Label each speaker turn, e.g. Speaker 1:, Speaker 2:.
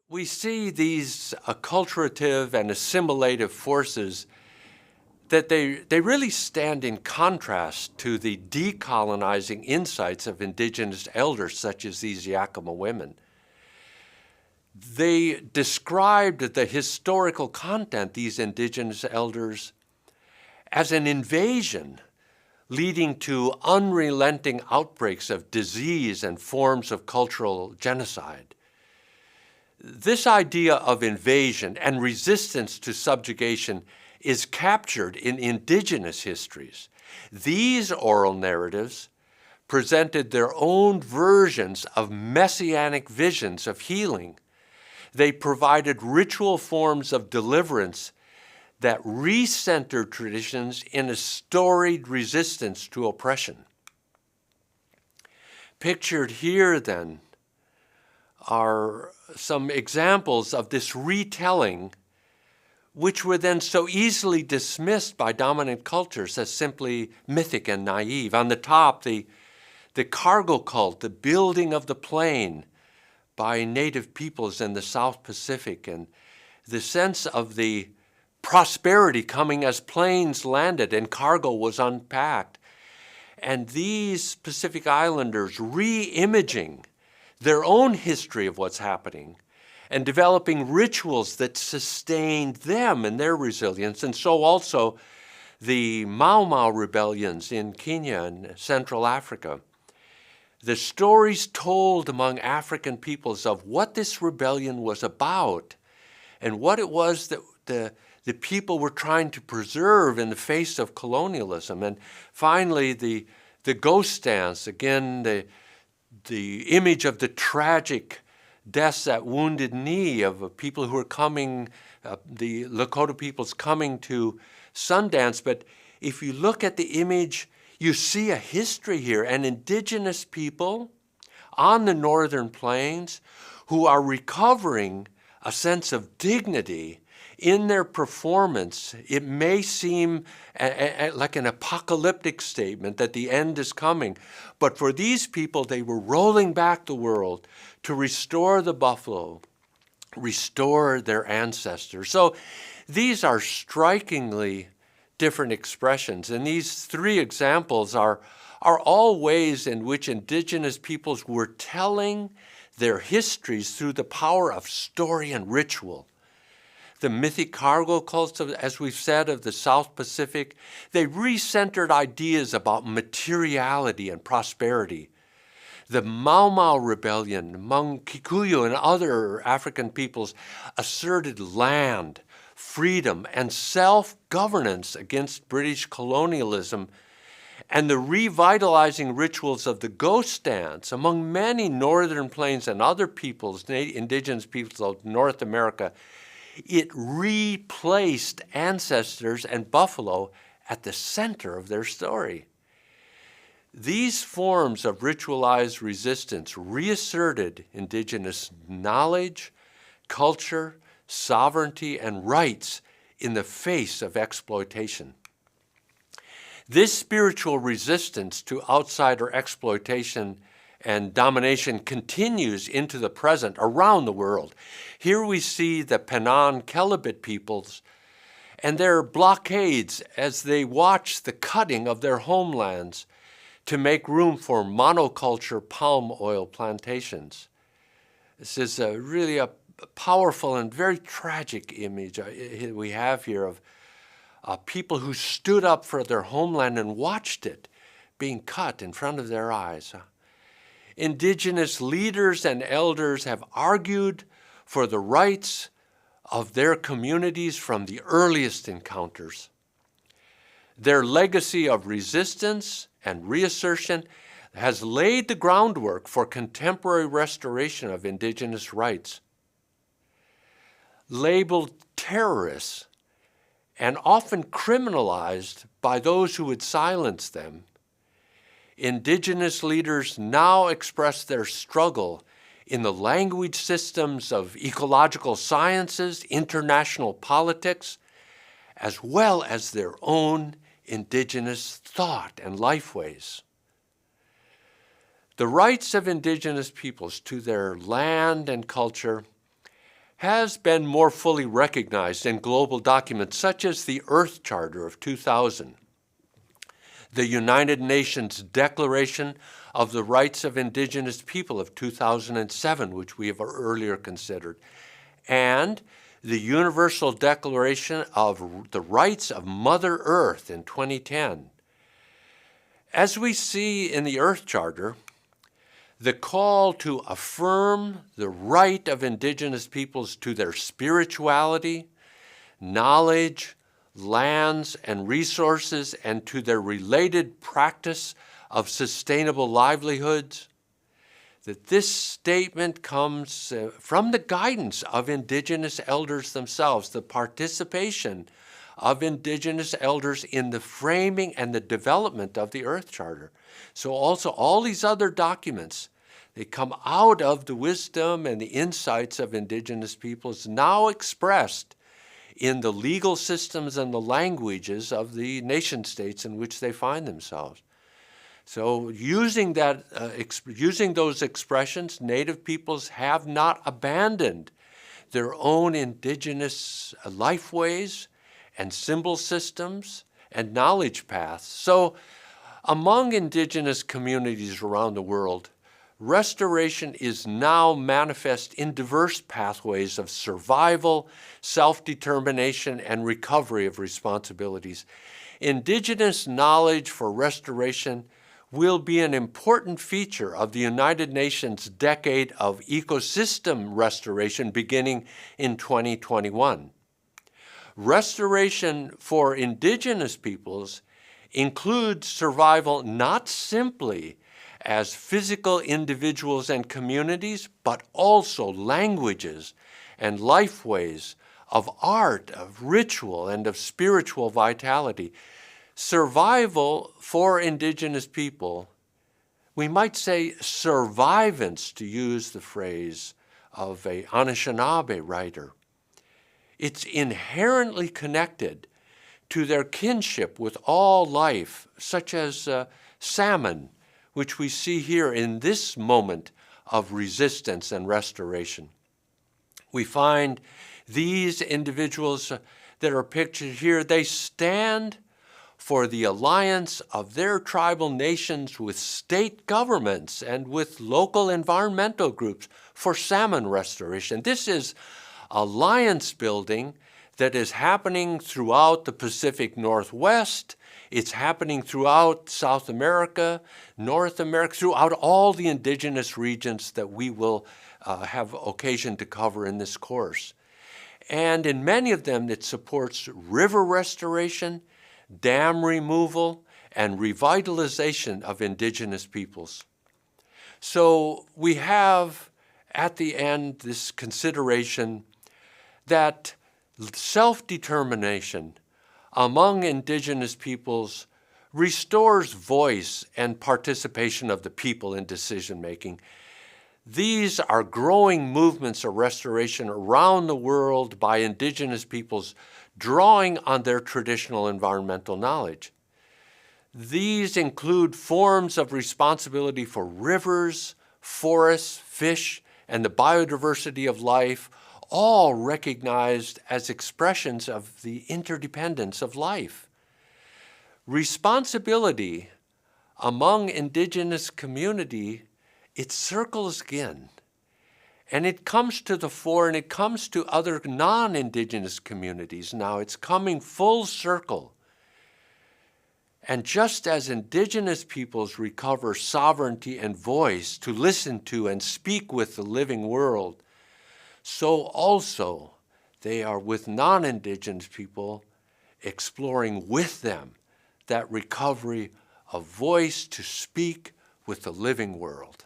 Speaker 1: We see these acculturative and assimilative forces that they really stand in contrast to the decolonizing insights of indigenous elders such as these Yakima women. They described the historical content, these indigenous elders, as an invasion leading to unrelenting outbreaks of disease and forms of cultural genocide. This idea of invasion and resistance to subjugation is captured in indigenous histories. These oral narratives presented their own versions of messianic visions of healing. They provided ritual forms of deliverance that recentered traditions in a storied resistance to oppression. Pictured here, then, are some examples of this retelling, which were then so easily dismissed by dominant cultures as simply mythic and naive. On the top, the cargo cult, the building of the plane by native peoples in the South Pacific, and the sense of the prosperity coming as planes landed and cargo was unpacked. And these Pacific Islanders re-imaging their own history of what's happening and developing rituals that sustained them and their resilience. And so also the Mau Mau rebellions in Kenya and Central Africa. The stories told among African peoples of what this rebellion was about and what it was that the people were trying to preserve in the face of colonialism. And finally, the ghost dance, again, the image of the tragic deaths at Wounded Knee of people who are coming, the Lakota peoples coming to Sundance. But if you look at the image, you see a history here, and indigenous people on the northern plains who are recovering a sense of dignity in their performance. It may seem like an apocalyptic statement that the end is coming, but for these people, they were rolling back the world to restore the buffalo, restore their ancestors. So these are strikingly different expressions, and these three examples are all ways in which indigenous peoples were telling their histories through the power of story and ritual. The mythic cargo cults, as we've said, of the South Pacific, they recentered ideas about materiality and prosperity. The Mau Mau rebellion among Kikuyu and other African peoples asserted land, freedom, and self-governance against British colonialism. And the revitalizing rituals of the ghost dance among many Northern Plains and other peoples, indigenous peoples of North America, it replaced ancestors and buffalo at the center of their story. These forms of ritualized resistance reasserted indigenous knowledge, culture, sovereignty, and rights in the face of exploitation. This spiritual resistance to outsider exploitation and domination continues into the present around the world. Here we see the Penan Kelabit peoples and their blockades as they watch the cutting of their homelands to make room for monoculture palm oil plantations. This is really a powerful and very tragic image we have here of people who stood up for their homeland and watched it being cut in front of their eyes. Indigenous leaders and elders have argued for the rights of their communities from the earliest encounters. Their legacy of resistance and reassertion has laid the groundwork for contemporary restoration of indigenous rights. Labeled terrorists and often criminalized by those who would silence them, indigenous leaders now express their struggle in the language systems of ecological sciences, international politics, as well as their own indigenous thought and lifeways. The rights of indigenous peoples to their land and culture has been more fully recognized in global documents such as the Earth Charter of 2000, the United Nations Declaration of the Rights of Indigenous People of 2007, which we have earlier considered, and the Universal Declaration of the Rights of Mother Earth in 2010. As we see in the Earth Charter, the call to affirm the right of indigenous peoples to their spirituality, knowledge, lands, and resources, and to their related practice of sustainable livelihoods, that this statement comes from the guidance of indigenous elders themselves, the participation of indigenous elders in the framing and the development of the Earth Charter. So also all these other documents, they come out of the wisdom and the insights of indigenous peoples now expressed in the legal systems and the languages of the nation states in which they find themselves. So using those expressions, Native peoples have not abandoned their own indigenous lifeways and symbol systems and knowledge paths. So among indigenous communities around the world, restoration is now manifest in diverse pathways of survival, self-determination, and recovery of responsibilities. Indigenous knowledge for restoration will be an important feature of the United Nations Decade of Ecosystem Restoration beginning in 2021. Restoration for indigenous peoples includes survival not simply as physical individuals and communities, but also languages and lifeways of art, of ritual, and of spiritual vitality. Survival for indigenous people, we might say survivance, to use the phrase of an Anishinaabe writer. It's inherently connected to their kinship with all life, such as salmon, which we see here in this moment of resistance and restoration. We find these individuals that are pictured here, they stand for the alliance of their tribal nations with state governments and with local environmental groups for salmon restoration. This is alliance building that is happening throughout the Pacific Northwest. It's happening throughout South America, North America, throughout all the indigenous regions that we will have occasion to cover in this course. And in many of them, it supports river restoration, dam removal, and revitalization of indigenous peoples. So we have at the end this consideration that self-determination among indigenous peoples restores voice and participation of the people in decision-making. These are growing movements of restoration around the world by indigenous peoples drawing on their traditional environmental knowledge. These include forms of responsibility for rivers, forests, fish, and the biodiversity of life, all recognized as expressions of the interdependence of life. Responsibility among indigenous community, it circles again. And it comes to the fore, and it comes to other non-indigenous communities now. It's coming full circle. And just as indigenous peoples recover sovereignty and voice to listen to and speak with the living world, so also they are with non-indigenous people exploring with them that recovery of voice to speak with the living world.